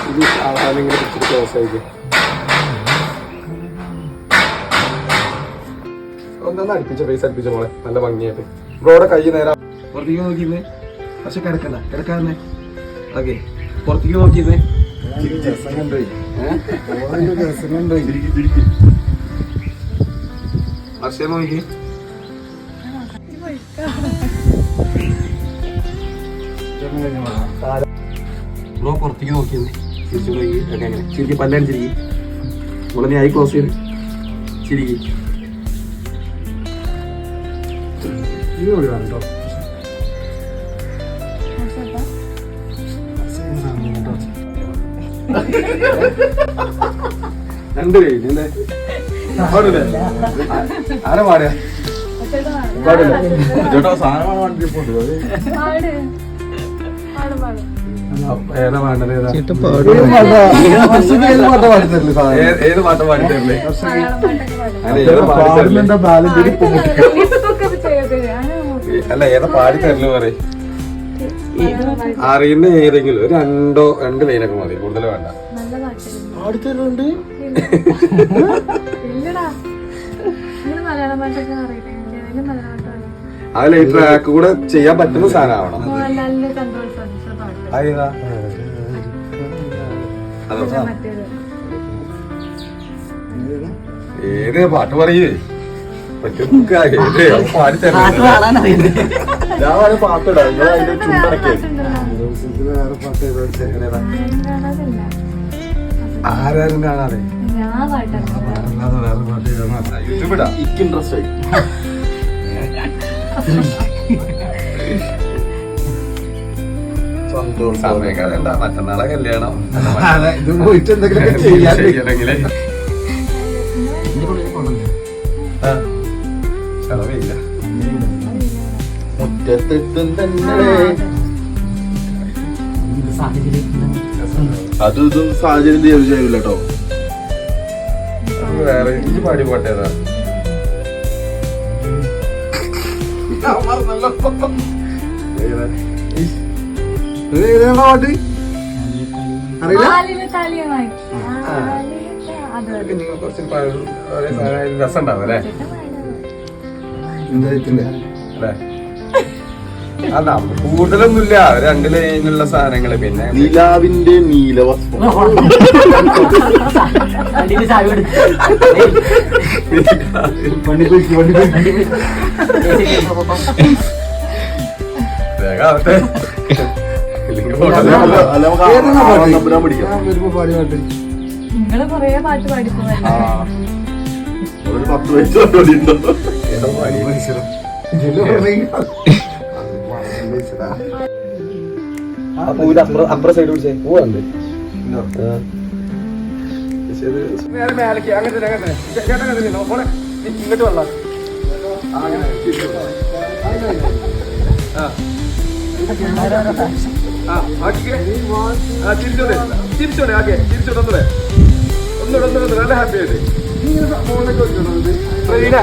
ഇത് ആളിങ്ങനെ പിടിച്ചിട്ട് ക്ലോസ് ആയിരിക്കും. ഒന്നൊന്ന് അടുപ്പിച്ച ഫേസ് അടുപ്പിച്ച മോളെ നല്ല ഭംഗിയായിട്ട്. ബ്രോയുടെ കൈ നേരം പുറത്തേക്ക് നോക്കിയിരുന്നേ. പക്ഷെ കിടക്കണ്ട, കിടക്കാതെ ഓക്കെ. പുറത്തേക്ക് നോക്കിയിരുന്നേ. അർഷയെ നോക്കി. ബ്രോ പുറത്തേക്ക് നോക്കിയിരുന്നേ. ചിരിച്ചു നോക്കി. അങ്ങനെ ചിരിക്കി പല്ലാണ് ചിരിക്കി. മോളെ നീ ആയി ക്ലോസ് ചെയ്ത് ചിരിക്കി. കേട്ടോ രണ്ട് കഴിഞ്ഞല്ലേ പാടില്ലേ? ആരാ പാടുക? പാടില്ല ചേട്ടാ. സാധനമാണ് വണ്ടി പോണ്ടത്. ഏതാ പാടത്? ഏത് പാട്ടാ പാടിത്തരില്ലേ? ഏത് പാട്ടാ പാടിത്തരില്ലേ? അല്ല ഏതാ പാടിത്തരല് പറയും. അറിയുന്ന ഏതെങ്കിലും ഒരു രണ്ട് ലൈനൊക്കെ മതി, കൂടുതൽ വേണ്ട. പാടിത്തരുന്നുണ്ട്. അതിൽ ഈ ട്രാക്ക് കൂടെ ചെയ്യാൻ പറ്റുന്ന സാധനമാവണം. ഏത് പാട്ട് പറയേ പറ്റും. പാടിത്തരണം. ഞാൻ പാട്ടിടാം. അതിന്റെ ചുണ്ടടക്കേ വേറെ പാട്ട് ആരും കാണാതെ വേറെ പാട്ട് യൂട്യൂബ് ഇടാം. എനിക്ക് ഇൻട്രസ്റ്റ് ആയി. സമയക്കാരണ്ട മറ്റന്നാളെ കല്യാണം. ഇത് പോയിട്ട് എന്തെങ്കിലും ചെയ്യണമെങ്കിൽ ചെലവില്ല. മുറ്റത്തെത്തും തന്നെ അതും ഇതും സാഹചര്യം ചെയ്യൂല കേട്ടോ. വേറെ ഈ പാടി പോട്ടേതാ പാട്ട് അറിയില്ല. കുറച്ച് രസം ഉണ്ടാവും അല്ലേ? അല്ലേ? അല്ല കൂടുതലൊന്നുമില്ല. 2 ലൈനുള്ള സാധനങ്ങള്. പിന്നെ നിലാവിന്റെ നീലവസ്ത്രം നിങ്ങള് കൊറേ പാട്ട് പാടിപ്പോയി. 10 വയസ്സ് അപ്പുറ സൈഡ് പിടിച്ചേ പോവാണ്ട്. ഇങ്ങോട്ട് വന്ന തിരിച്ചോടെ ആക്കെ തിരിച്ചോട്ടെ. ഒന്നുകൂടെ നല്ല ഹാപ്പി ആയിട്ട് ഇങ്ങനെ